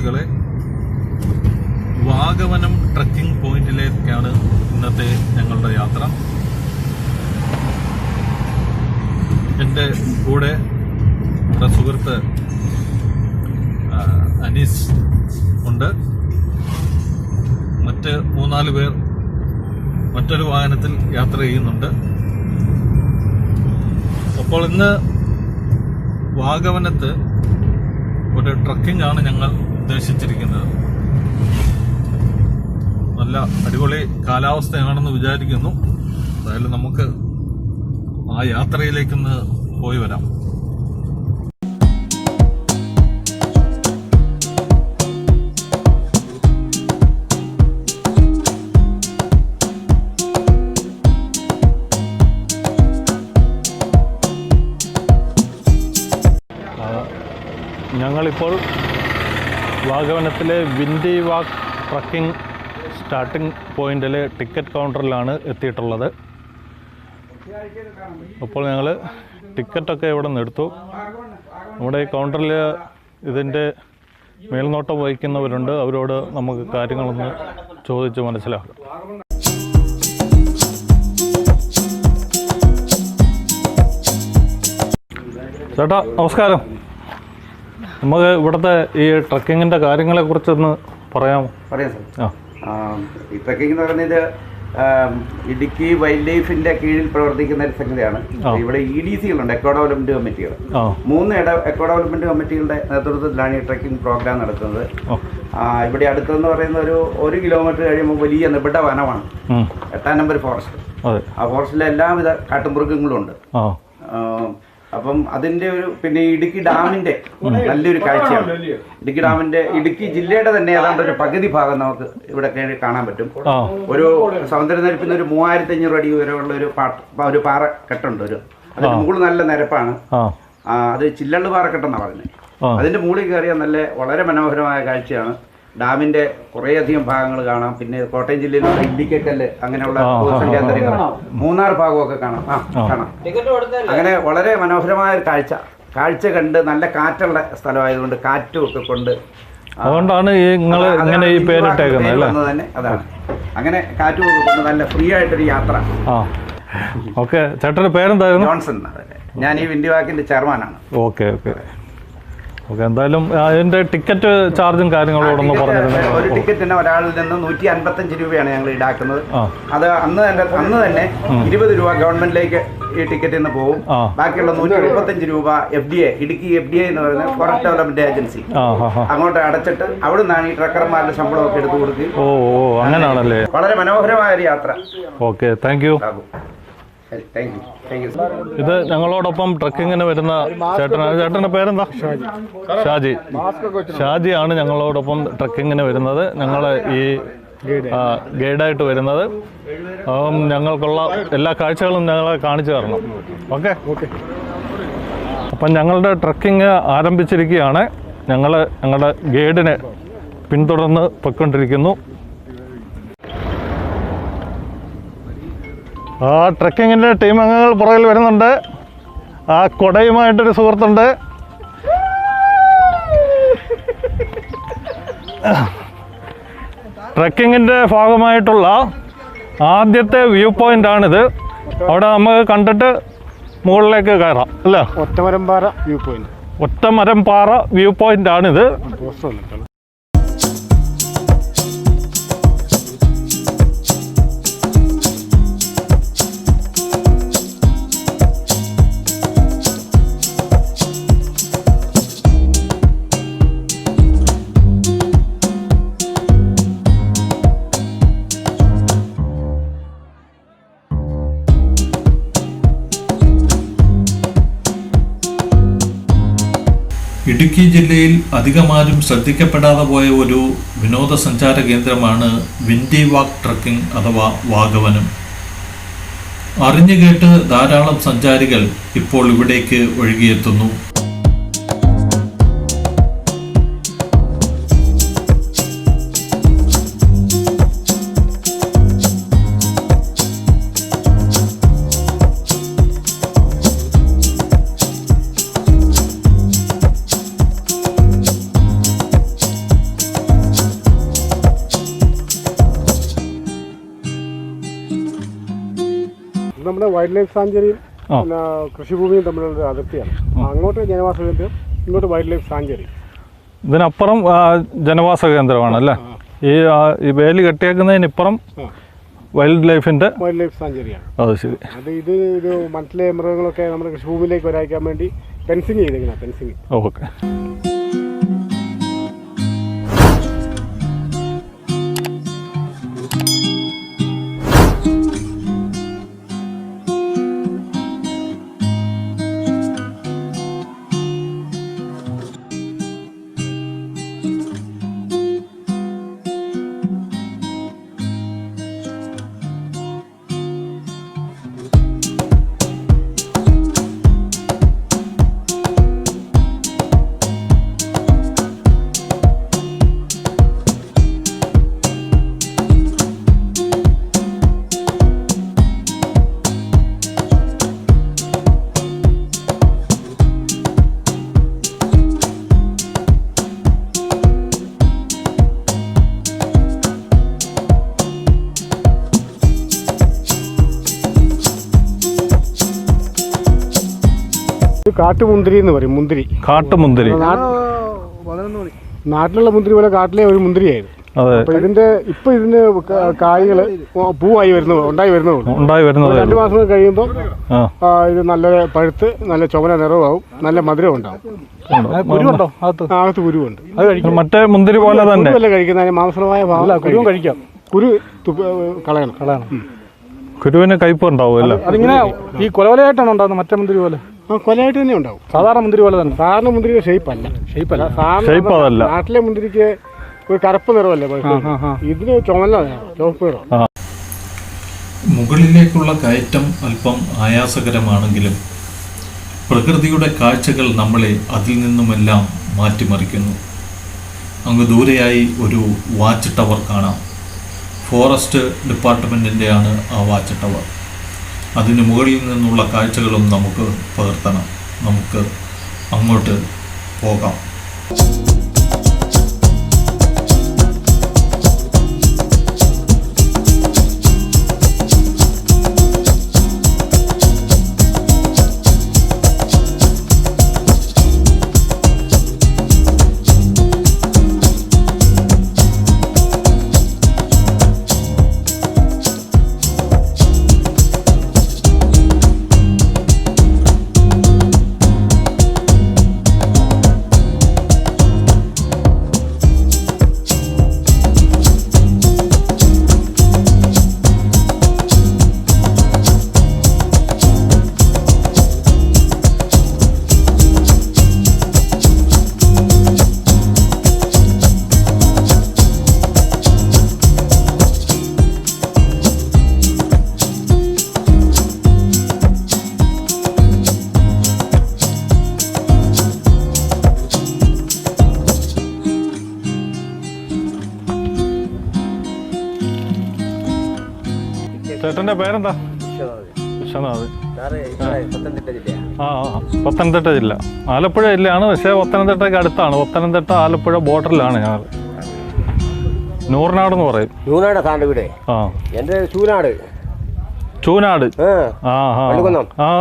സുഹൃത്തുക്കളെ, വാഗവനം ട്രക്കിംഗ് പോയിന്റിലേക്കാണ് ഇന്നത്തെ ഞങ്ങളുടെ യാത്ര. എൻ്റെ കൂടെ എൻ്റെ സുഹൃത്ത് അനീസ് ഉണ്ട്. മറ്റ് 3-4 പേർ മറ്റൊരു വാഹനത്തിൽ യാത്ര ചെയ്യുന്നുണ്ട്. അപ്പോൾ ഇന്ന് വാഗവനത്ത് ഒരു ട്രക്കിംഗ് ആണ് ഞങ്ങൾ ഉദ്ദേശിച്ചിരിക്കുന്നത്. നല്ല അടിപൊളി കാലാവസ്ഥയാണെന്ന് വിചാരിക്കുന്നു. എന്തായാലും നമുക്ക് ആ യാത്രയിലേക്കൊന്ന് പോയി വരാം. ഞങ്ങളിപ്പോൾ വാഗവനത്തിലെ വിൻഡി വാക്ക് ട്രക്കിംഗ് സ്റ്റാർട്ടിംഗ് പോയിന്റിലെ ടിക്കറ്റ് കൗണ്ടറിലാണ് എത്തിയിട്ടുള്ളത്. അപ്പോൾ ഞങ്ങൾ ടിക്കറ്റൊക്കെ ഇവിടെ നിന്ന് എടുത്തു. നമ്മുടെ ഈ കൗണ്ടറിൽ ഇതിൻ്റെ മേൽനോട്ടം വഹിക്കുന്നവരുണ്ട്. അവരോട് നമുക്ക് കാര്യങ്ങളൊന്ന് ചോദിച്ച് മനസ്സിലാക്കാം. ചേട്ടാ നമസ്കാരം. നമുക്ക് ഇവിടുത്തെ ഈ ട്രക്കിങ്ങിൻ്റെ കാര്യങ്ങളെ കുറിച്ചൊന്ന് പറയാം സാർ. ഈ ട്രക്കിംഗ് എന്ന് പറയുന്നത് ഇടുക്കി വൈൽഡ് ലൈഫിന്റെ കീഴിൽ പ്രവർത്തിക്കുന്ന ഒരു സംഗതിയാണ്. ഇവിടെ EDC-കളുണ്ട്, എക്കോ ഡെവലപ്മെന്റ് കമ്മിറ്റികൾ. 3 എക്കോ ഡെവലപ്മെന്റ് കമ്മിറ്റികളുടെ നേതൃത്വത്തിലാണ് ഈ ട്രക്കിംഗ് പ്രോഗ്രാം നടത്തുന്നത്. ഇവിടെ അടുത്തെന്ന് പറയുന്ന ഒരു 1 കിലോമീറ്റർ കഴിയുമ്പോൾ വലിയ നിബിഡ വനമാണ്, 8ാം നമ്പർ ഫോറസ്റ്റ്. ആ ഫോറസ്റ്റിലെ എല്ലാവിധ കാട്ടുമൃഗങ്ങളും ഉണ്ട്. അപ്പം അതിൻ്റെ പിന്നെ ഇടുക്കി ഡാമിൻ്റെ നല്ലൊരു കാഴ്ചയാണ്. ഇടുക്കി ഡാമിൻ്റെ ഇടുക്കി ജില്ലയുടെ തന്നെ ഏതാണ്ട് ഒരു പകുതി ഭാഗം നമുക്ക് ഇവിടെ കാണാൻ പറ്റും. ഒരു സമുദ്രനിരപ്പിൽ ഒരു 3500 അടി ഉയരമുള്ള ഒരു പാറക്കെട്ടുണ്ട്. അതിന്റെ മുകളിൽ നല്ല നിരപ്പാണ്. അത് ചില്ലള്ള് പാറക്കെട്ടെന്നാണ് പറയുന്നത്. അതിന്റെ മുകളിൽ കയറിയാൽ വളരെ മനോഹരമായ കാഴ്ചയാണ്. ഡാമിന്റെ കുറേയധികം ഭാഗങ്ങൾ കാണാം. പിന്നെ കോട്ടയം ജില്ലയിലുള്ള ഇല്ലിക്കക്കല്ല് അങ്ങനെയുള്ള സഞ്ചാരങ്ങൾ, മൂന്നാർ ഭാഗമൊക്കെ കാണാം. അങ്ങനെ വളരെ മനോഹരമായ ഒരു കാഴ്ച കണ്ട് നല്ല കാറ്റുള്ള സ്ഥലമായതുകൊണ്ട് കാറ്റും ഒക്കെ കൊണ്ട് അതുകൊണ്ടാണ് ഇങ്ങനെ ഈ പേരിട്ടേക്കുന്നത് തന്നെ. അതാണ് അങ്ങനെ കാറ്റും ഒക്കെ കൊണ്ട് നല്ല ഫ്രീ ആയിട്ടൊരു യാത്ര. ഓക്കെ, ചേട്ടൻ്റെ പേരെന്തായിരുന്നു? ജോൺസൺ. ഞാൻ ഈ വിൻഡി വാക്കിന്റെ ചെയർമാനാണ്. Okay okay okay. എന്തായാലും അതിന്റെ ടിക്കറ്റ് ചാർജും കാര്യങ്ങളോടൊന്ന് പറഞ്ഞിരുന്നു. ഒരു ടിക്കറ്റിന് ഒരാളിൽ നിന്ന് 155 രൂപയാണ് ഞങ്ങൾ ഈടാക്കുന്നത്. അത് അന്ന് തന്നെ 20 രൂപ ഗവൺമെന്റിലേക്ക് ഈ ടിക്കറ്റിൽ നിന്ന് പോകും. ബാക്കിയുള്ള 135 രൂപ ഇടുക്കി FDA എന്ന് പറയുന്ന ഫോറസ്റ്റ് ഡെവലപ്മെന്റ് ഏജൻസി അങ്ങോട്ട് അടച്ചിട്ട് അവിടെ നിന്നാണ് ഈ ട്രക്കർമാരുടെ ശമ്പളമൊക്കെ എടുത്തു കൊടുക്കുക. അങ്ങനെയാണല്ലേ. വളരെ മനോഹരമായ ഒരു യാത്ര. Okay, thank you. ഇത് ഞങ്ങളോടൊപ്പം ട്രക്കിങ്ങിന് വരുന്ന ചേട്ടൻ്റെ പേരെന്താ? ഷാജിയാണ് ഞങ്ങളോടൊപ്പം ട്രക്കിങ്ങിന് വരുന്നത്. ഞങ്ങൾ ഈ ഗൈഡായിട്ട് വരുന്നത്. ഞങ്ങൾക്കുള്ള എല്ലാ കാഴ്ചകളും ഞങ്ങളെ കാണിച്ചു തരണം. ഓക്കെ. അപ്പം ഞങ്ങളുടെ ട്രക്കിങ് ആരംഭിച്ചിരിക്കുകയാണ്. ഞങ്ങളുടെ ഗൈഡിനെ പിന്തുടർന്ന് പൊയ്ക്കൊണ്ടിരിക്കുന്നു. ആ ട്രക്കിങ്ങിൻ്റെ ടീം അംഗങ്ങൾ പുറകിൽ വരുന്നുണ്ട്. ആ കൊടയുമായിട്ടൊരു സുഹൃത്തുണ്ട്. ട്രക്കിങ്ങിൻ്റെ ഭാഗമായിട്ടുള്ള ആദ്യത്തെ വ്യൂ പോയിൻ്റാണിത്. അവിടെ നമുക്ക് കണ്ടിട്ട് മുകളിലേക്ക് കയറാം അല്ലേ? ഒറ്റമരം പാറ വ്യൂ പോയിൻ്റാണിത്. ഇടുക്കി ജില്ലയിൽ അധികമാരും ശ്രദ്ധിക്കപ്പെടാതെ പോയ ഒരു വിനോദസഞ്ചാര കേന്ദ്രമാണ് വിൻഡി വാക്ക് ട്രക്കിംഗ് അഥവാ വാഗവനം. അറിഞ്ഞുകേട്ട് ധാരാളം സഞ്ചാരികൾ ഇപ്പോൾ ഇവിടേക്ക് ഒഴുകിയെത്തുന്നു. നമ്മുടെ വൈൽഡ് ലൈഫ് സാഞ്ചുറിയും പിന്നെ കൃഷിഭൂമിയും തമ്മിലുള്ള അതിർത്തിയാണ്. അങ്ങോട്ട് ജനവാസ കേന്ദ്രം, ഇങ്ങോട്ട് വൈൽഡ് ലൈഫ് സാഞ്ചുറി. ഇതിനപ്പുറം ജനവാസ കേന്ദ്രമാണല്ലേ? ഈ വേലി കെട്ടിയേക്കുന്നതിനിപ്പുറം വൈൽഡ് ലൈഫ് സാഞ്ചുറിയാണ്. അത് ശരി. ഇത് മറ്റിലെ മൃഗങ്ങളൊക്കെ നമ്മുടെ കൃഷിഭൂമിയിലേക്ക് വരാക്കാൻ വേണ്ടി ഫെൻസിങ് ചെയ്തേക്കണം. ഫെൻസിങ്. ഓക്കെ. കാട്ടുമുന്തിരി എന്ന് പറയും. മുന്തിരി, കാട്ടുമുന്തിരി. നാട്ടിലുള്ള മുന്തിരി പോലെ കാട്ടിലെ ഒരു മുന്തിരിയായിരുന്നു. അപ്പൊ ഇതിന് കായ്കള് പൂവായി ഉണ്ടായി വരുന്നതുള്ളൂ. 2 മാസം കഴിയുമ്പോൾ ഇത് നല്ല പഴുത്ത് നല്ല ചുവന നിറവാകും, നല്ല മധുരം ഉണ്ടാവും. അകത്ത് കുരുവുണ്ട്. മറ്റേ മുന്തിരി പോലെ തന്നെ കഴിക്കുന്നതിന് മാംസമായ ഭാഗം കഴിക്കാം. കുരു കളയണം. കുരുവിന് കയ്പ് ഉണ്ടാവും. അതിങ്ങനെ ഈ കൊലകൊലയായിട്ടാണ് ഉണ്ടാകുന്നത്. മറ്റേ മുന്തിരി പോലെ കൊലയായിട്ട് തന്നെ ഉണ്ടാവും. സാധാരണ മുന്തിരി പോലെ തന്നെ. സാധാരണ മുന്തിരിയുടെ ഷേപ്പല്ല. നാട്ടിലെ മുന്തിരിക്ക് ഒരു കറുപ്പ് നിറമല്ലേ, ഇതിന് ചുവപ്പ് നിറം. മുകളിലേക്കുള്ള കയറ്റം അല്പം ആയാസകരമാണെങ്കിലും പ്രകൃതിയുടെ കാഴ്ചകൾ നമ്മളെ അതിൽ നിന്നുമെല്ലാം മാറ്റിമറിക്കുന്നു. അങ്ങ് ദൂരെയായി ഒരു വാച്ച് ടവർ കാണാം. ഫോറസ്റ്റ് ഡിപ്പാർട്ട്മെൻറ്റിൻ്റെയാണ് ആ വാച്ച് ടവർ. അതിന് മുകളിൽ നിന്നുള്ള കാഴ്ചകളും നമുക്ക് പകർത്തണം. നമുക്ക് അങ്ങോട്ട് പോകാം. ചേട്ടൻ്റെ പേരെന്താ? വിശ്വനാഥ്. പത്തനംതിട്ട ജില്ല. ആലപ്പുഴ ജില്ലയാണ്, പക്ഷേ പത്തനംതിട്ടയ്ക്ക് അടുത്താണ്. പത്തനംതിട്ട ആലപ്പുഴ ബോർഡറിലാണ് ഞങ്ങൾ. നൂറിനാട് എന്ന് പറയും. ചൂനാട്.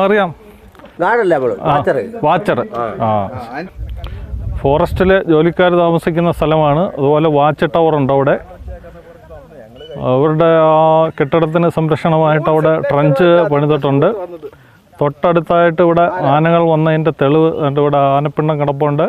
അറിയാം. വാച്ചർ. ഫോറസ്റ്റിലെ ജോലിക്കാർ താമസിക്കുന്ന സ്ഥലമാണ്. അതുപോലെ വാച്ച് ടവർ ഉണ്ട് അവിടെ. അവരുടെ ആ കെട്ടിടത്തിന് സംരക്ഷണമായിട്ട് അവിടെ ട്രഞ്ച് പണിതിട്ടുണ്ട്. തൊട്ടടുത്തായിട്ട് ഇവിടെ ആനകൾ വന്നതിൻ്റെ തെളിവ് ഇവിടെ ആനപ്പിണ്ണം കിടപ്പുണ്ട്.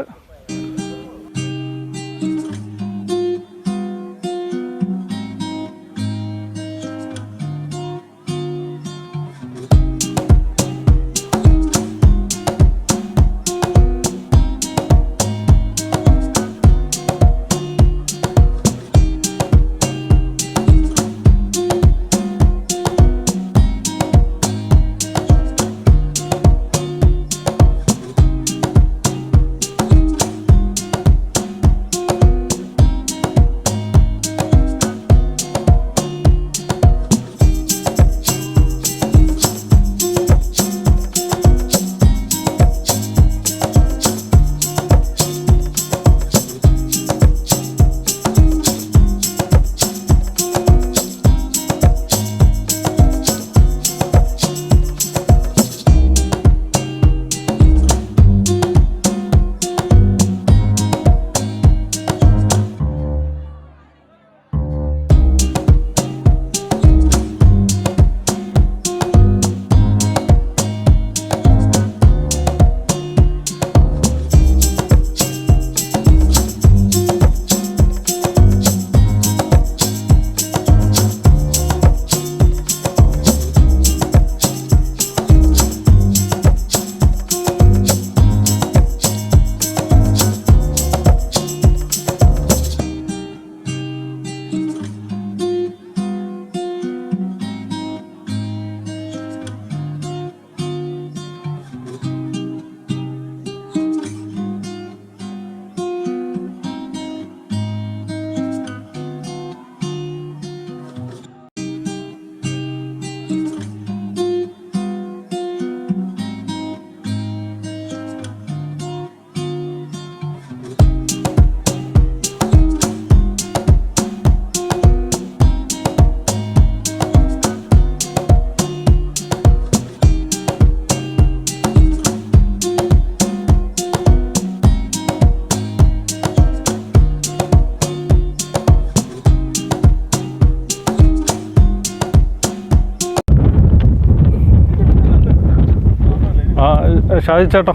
ഷാജി ചേട്ടാ,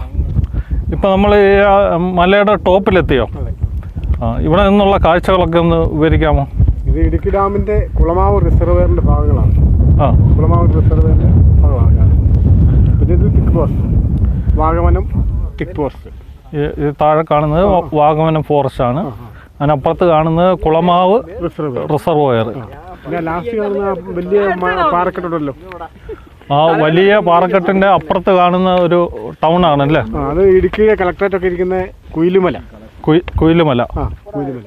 ഇപ്പം നമ്മൾ ഈ മലയുടെ ടോപ്പിലെത്തിയോ? ഇവിടെ നിന്നുള്ള കാഴ്ചകളൊക്കെ ഒന്ന് വിവരിക്കാമോ? ഇത് ഇടുക്കി ഡാമിൻ്റെ കുളമാവ് റിസർവറിൻ്റെ ഭാഗങ്ങളാണ്. കുളമാവ് റിസർവറിൻ്റെ ഭാഗമാണ്. പിന്നെ ഇത് ടിക്ക് പോസ്റ്റ്, വാഗമനം ടിക്ക് പോസ്റ്റ്. ഇത് താഴെ കാണുന്നത് വാഗമനം ഫോറസ്റ്റ് ആണ്. അതിനപ്പുറത്ത് കാണുന്നത് കുളമാവ് റിസർവോയർ. പിന്നെ ലാസ്റ്റ് കാണുന്ന വലിയ പാറക്കെട്ടുണ്ടല്ലോ, ആ വലിയ പാറക്കെട്ടിൻ്റെ അപ്പുറത്ത് കാണുന്ന ഒരു ടൗൺ ആണല്ലേ? അത് ഇടുക്കിയിലെ കളക്ടറേറ്റ് ഒക്കെ ഇരിക്കുന്ന കുയിലുമല. കുയിലുമല. കുയിലുമല.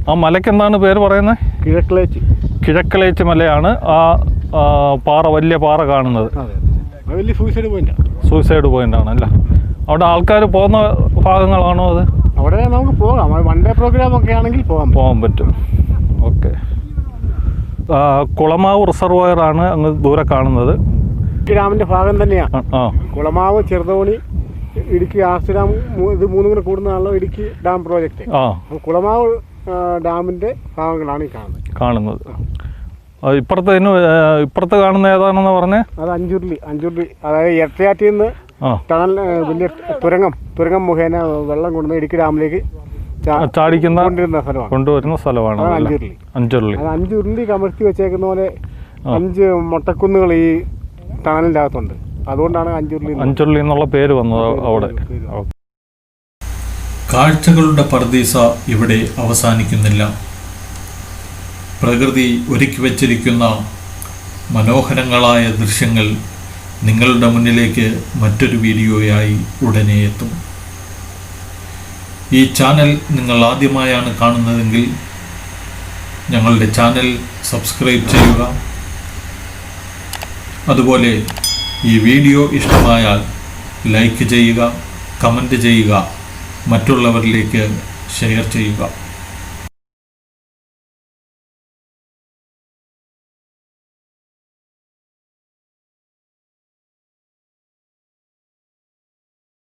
ആ മലയ്ക്ക് എന്താണ് പേര് പറയുന്നത്? കിഴക്കലേച്ച് മലയാണ് ആ വലിയ പാറ കാണുന്നത്. വലിയ സൂയിസൈഡ് പോയിന്റ് ആണല്ലേ? അവിടെ ആൾക്കാർ പോകുന്ന ഭാഗങ്ങളാണോ അത്? അവിടെ നമുക്ക് പോകാം, വൺ ഡേ പ്രോഗ്രാം ഒക്കെ ആണെങ്കിൽ പോകാൻ പറ്റും. ഓക്കെ. കുളമാവ് റിസർവോയർ ആണ് അങ്ങ് ദൂരെ കാണുന്നത്. ഇടുക്കി ഡാമിൻ്റെ ഭാഗം തന്നെയാണ്. കുളമാവ്, ചെറുതോണി, ഇടുക്കി ആർസിഡാം, ഇത് മൂന്നും കൂടെ കൂടുന്നതാണല്ലോ ഇടുക്കി ഡാം പ്രോജക്റ്റ്. കുളമാവ് ഡാമിൻ്റെ ഭാഗങ്ങളാണ് ഈ കാണുന്നത്. ഇപ്പുറത്ത് കാണുന്ന ഏതാണെന്ന് പറഞ്ഞേ? അത് അഞ്ചുരുളി. അതായത് എട്ടയാറ്റിൽ നിന്ന് ടണൽ വലിയ തുരങ്കം മുഖേന വെള്ളം കൊണ്ടുവന്ന് ഇടുക്കി ഡാമിലേക്ക് കൊണ്ടുവരുന്ന സ്ഥലമാണ് അഞ്ചുരുളി. അത് അഞ്ചുരുളി കമഴ്ത്തി വെച്ചേക്കുന്ന പോലെ 5 മൊട്ടക്കുന്നുകൾ ഈ ടണലിൻ്റെ അകത്തുണ്ട്. അതുകൊണ്ടാണ് അഞ്ചുരുളി എന്നുള്ള പേര് വന്നത് അവിടെ. കാഴ്ചകളുടെ പർദീസ ഇവിടെ അവസാനിക്കുന്നില്ല. പ്രകൃതി ഒരുക്കി വച്ചിരിക്കുന്ന മനോഹരങ്ങളായ ദൃശ്യങ്ങൾ നിങ്ങളുടെ മുന്നിലേക്ക് മറ്റൊരു വീഡിയോയായി ഉടനെ എത്തും. ഈ ചാനൽ നിങ്ങൾ ആദ്യമായാണ് കാണുന്നതെങ്കിൽ ഞങ്ങളുടെ ചാനൽ സബ്സ്ക്രൈബ് ചെയ്യുക. അതുപോലെ ഈ വീഡിയോ ഇഷ്ടമായാൽ ലൈക്ക് ചെയ്യുക, കമൻറ്റ് ചെയ്യുക, മറ്റുള്ളവരിലേക്ക് ഷെയർ ചെയ്യുക.